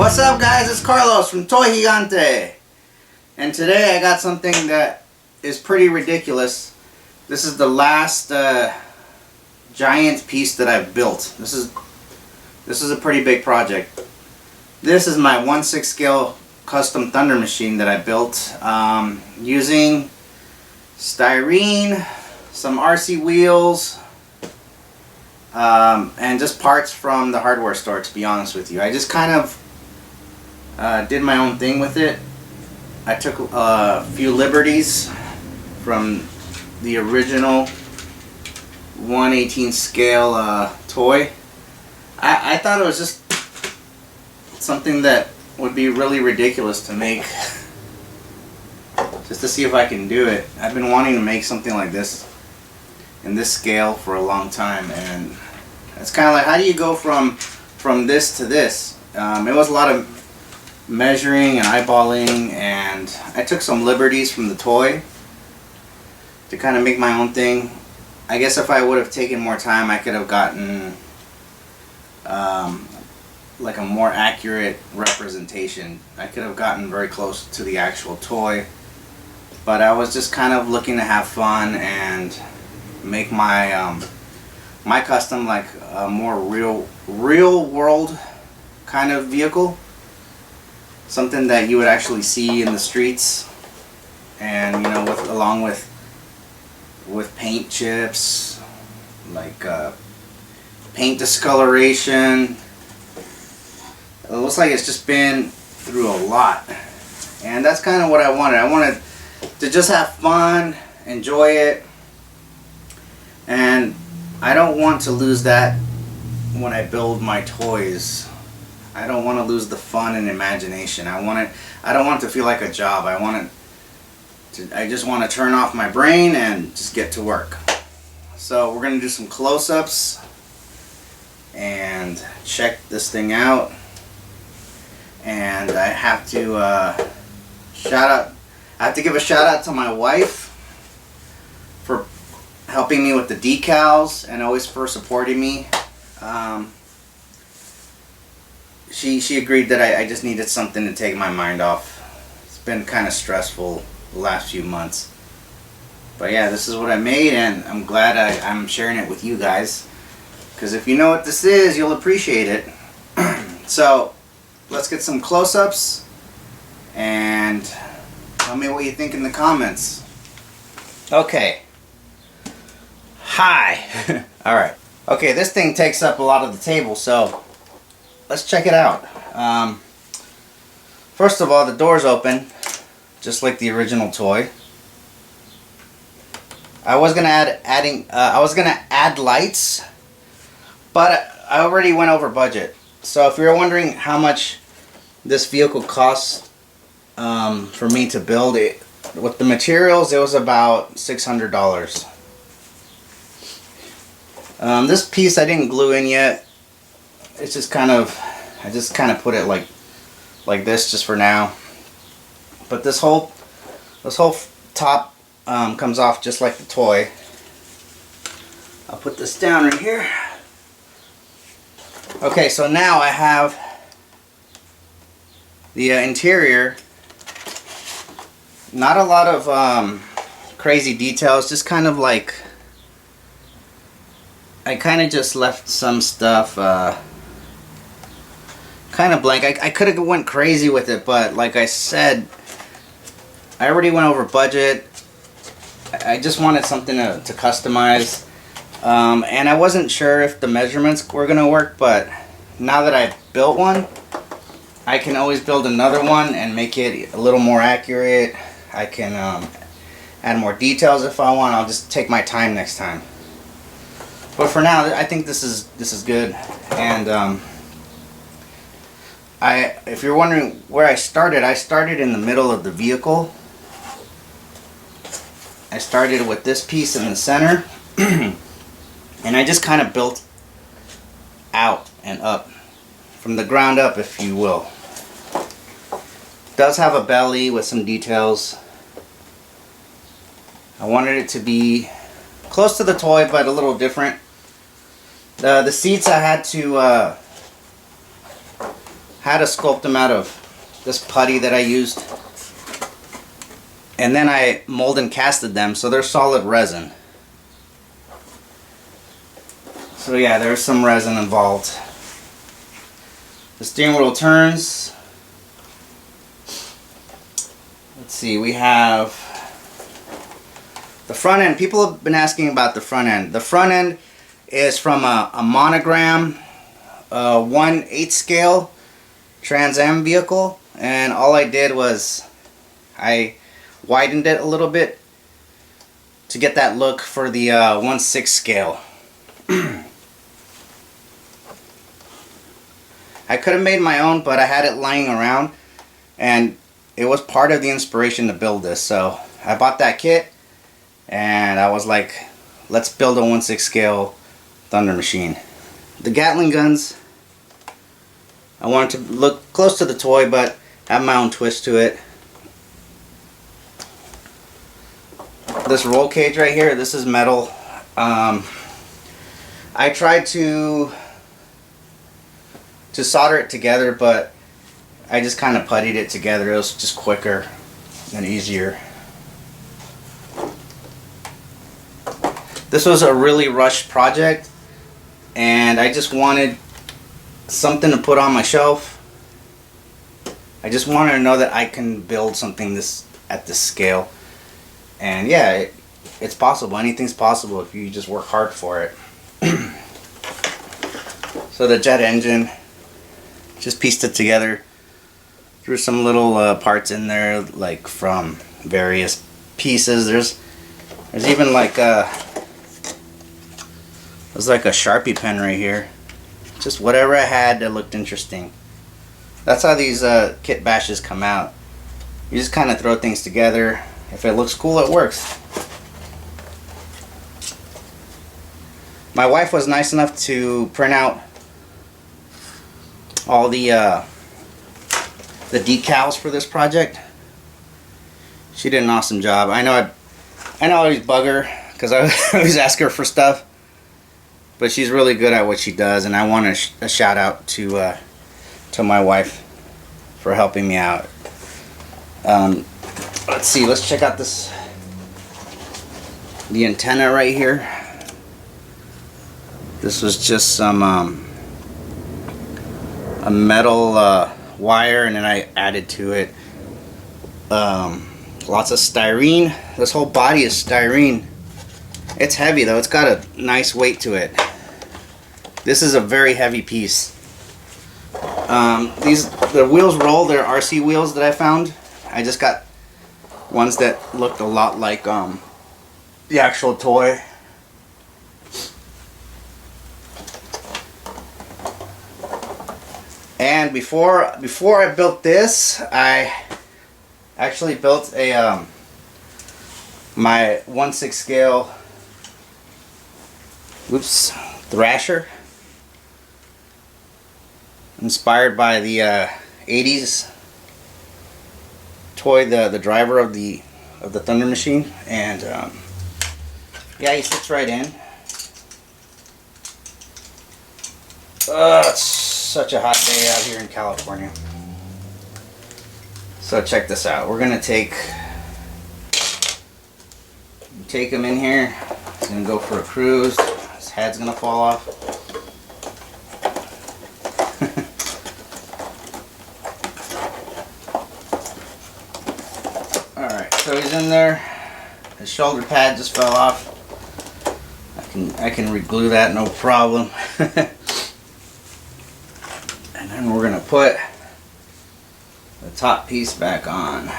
What's up, guys? It's Carlos from Toy Gigante, and today I got something that is pretty ridiculous. This is the last giant piece that I've built. This is a pretty big project. This is my 1/6 scale custom Thunder machine that I built using styrene, some RC wheels, and just parts from the hardware store, to be honest with you. I just kind of did my own thing with it. I took a few liberties from the original 1/18 scale toy. I thought it was just something that would be really ridiculous to make, just to see if I can do it. I've been wanting to make something like this in this scale for a long time, and it's kind of like, how do you go from this to this? It was a lot of measuring and eyeballing, and I took some liberties from the toy to kind of make my own thing. I guess if I would have taken more time, I could have gotten like a more accurate representation. I could have gotten very close to the actual toy, but I was just kind of looking to have fun and make my my custom like a more real world kind of vehicle, something that you would actually see in the streets, and you know, along with paint chips, like paint discoloration. It looks like it's just been through a lot, and that's kind of what I wanted. I wanted to just have fun, enjoy it, and I don't want to lose that when I build my toys. I don't want to lose the fun and imagination. I don't want it to feel like a job. I just want to turn off my brain and just get to work. So we're going to do some close-ups and check this thing out. And I have to give a shout out to my wife for helping me with the decals and always for supporting me. She agreed that I just needed something to take my mind off. It's been kind of stressful the last few months. But yeah, this is what I made, and I'm glad I'm sharing it with you guys, because if you know what this is, you'll appreciate it. So let's get some close-ups and tell me what you think in the comments. Okay. Hi. Alright. Okay, this thing takes up a lot of the table, so let's check it out. First of all, the door's open, just like the original toy. I was gonna add lights, but I already went over budget. So if you're wondering how much this vehicle costs for me to build it, with the materials, it was about $600. This piece I didn't glue in yet. It's just kind of, I just kind of put it like this just for now. But this whole top comes off just like the toy. I'll put this down right here. Okay, so now I have the interior. Not a lot of crazy details, just kind of like, I kind of just left some stuff kind of blank. I could have went crazy with it, but like I said, I already went over budget. I just wanted something to customize, and I wasn't sure if the measurements were gonna work, but now that I've built one, I can always build another one and make it a little more accurate. I can add more details if I want. I'll just take my time next time. But for now, I think this is good. And if you're wondering where I started in the middle of the vehicle. I started with this piece in the center, and I just kind of built out and up, from the ground up, if you will. It does have a belly with some details. I wanted it to be close to the toy, but a little different. The seats I had to had to sculpt them out of this putty that I used, and then I mold and casted them, so they're solid resin. So yeah, there's some resin involved. The steering wheel turns. Let's see, we have the front end. People have been asking about the front end. The front end is from a monogram 1/8 scale Trans Am vehicle, and all I did was I widened it a little bit to get that look for the 1/6 scale. I could have made my own, but I had it lying around, and it was part of the inspiration to build this. So I bought that kit, and I was like, let's build a 1/6 scale Thundermachine. The Gatling guns, I wanted to look close to the toy, but have my own twist to it. This roll cage right here, this is metal. I tried to solder it together, but I just kind of puttied it together. It was just quicker and easier. This was a really rushed project, and I just wanted something to put on my shelf. I just wanted to know that I can build something at this scale. And yeah, it's possible. Anything's possible if you just work hard for it. So the jet engine, just pieced it together. Threw some little parts in there, like from various pieces. There's even like there's like a Sharpie pen right here. Just whatever I had that looked interesting. That's how these kit bashes come out. You just kind of throw things together. If it looks cool, it works. My wife was nice enough to print out all the decals for this project. She did an awesome job. I know I always bug her because I always ask her for stuff, but she's really good at what she does, and I want a shout out to my wife for helping me out. Let's see. Let's check out the antenna right here. This was just some a metal wire, and then I added to it lots of styrene. This whole body is styrene. It's heavy though. It's got a nice weight to it. This is a very heavy piece. The wheels roll. They're RC wheels that I found. I just got ones that looked a lot like the actual toy. And before I built this, I actually built a my 1/6 scale Thrasher, inspired by the 80s toy, the driver of the Thundermachine, and yeah, he sits right in. It's such a hot day out here in California. So check this out. We're gonna take him in here. He's gonna go for a cruise. His head's gonna fall off. Alright, so he's in there. His shoulder pad just fell off. I can re-glue that, no problem. And then we're gonna put the top piece back on.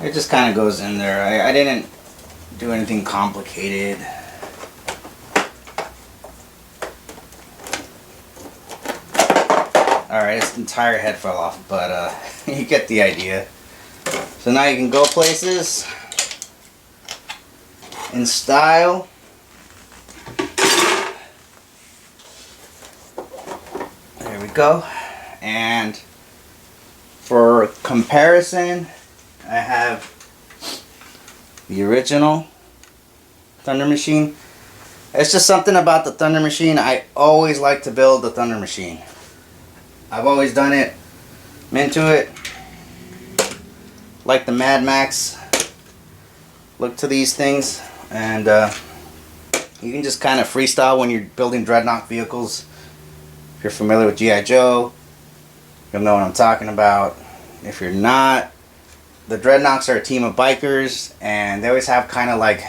It just kind of goes in there. I didn't do anything complicated. Alright, his entire head fell off, but you get the idea. So now you can go places in style. There we go. And for comparison, I have the original Thundermachine. It's just something about the Thundermachine. I always like to build the Thundermachine. I've always done it. I'm into it. Like the Mad Max look to these things, and you can just kind of freestyle when you're building dreadnought vehicles. If you're familiar with G.I. Joe, you'll know what I'm talking about. If you're not, the dreadnoughts are a team of bikers, and they always have kind of like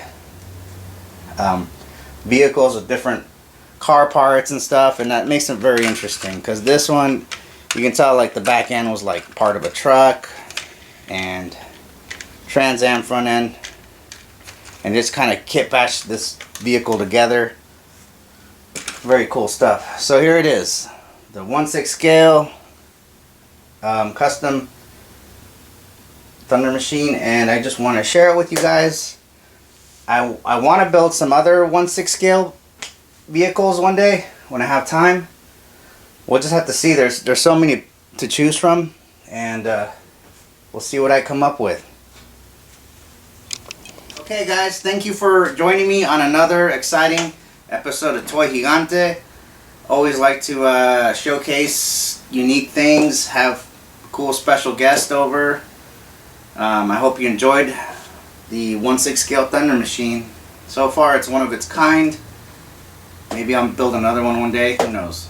vehicles with different car parts and stuff, and that makes them very interesting. Because this one, you can tell like the back end was like part of a truck, and Trans Am front end, and just kind of kit bash this vehicle together. Very cool stuff. So here it is, the 1/6 scale custom Thundermachine, and I just want to share it with you guys. I want to build some other 1/6 scale vehicles one day when I have time. We'll just have to see. There's so many to choose from, and we'll see what I come up with. Okay guys, thank you for joining me on another exciting episode of Toy Gigante. Always like to showcase unique things, have cool special guests over. I hope you enjoyed the 1/6 scale Thundermachine. So far it's one of its kind. Maybe I'll build another one day, who knows.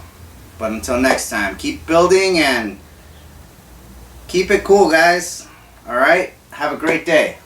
But until next time, keep building and keep it cool guys. Alright, have a great day.